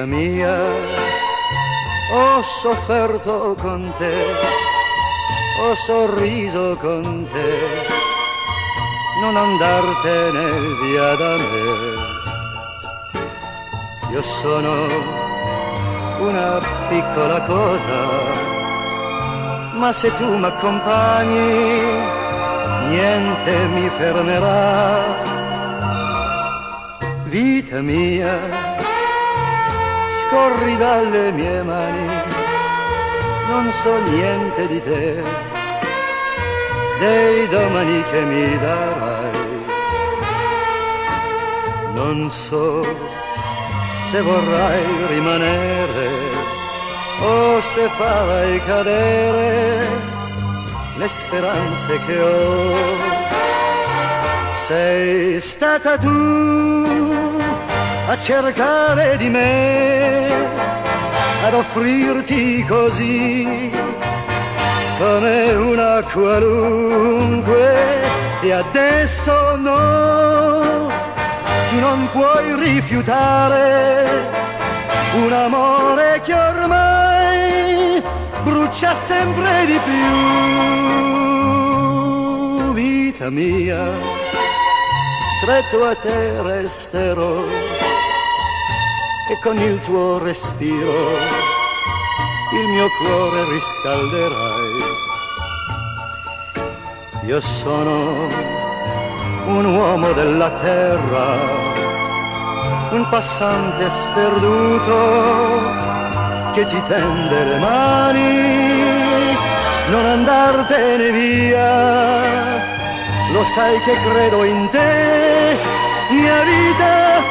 Vita mia, ho sofferto con te, ho sorriso con te, non andartene via da me. Io sono una piccola cosa, ma se tu m'accompagni niente mi fermerà. Vita mia, scorri dalle mie mani, non so niente di te, dei domani che mi darai. Non so se vorrai rimanere o se farai cadere le speranze che ho. Sei stata tu a cercare di me, ad offrirti così come una qualunque, e adesso no, tu non puoi rifiutare un amore che ormai brucia sempre di più. Vita mia, stretto a te resterò e con il tuo respiro il mio cuore riscalderai. Io sono un uomo della terra, un passante sperduto che ti tende le mani. Non andartene via, lo sai che credo in te, mia vita,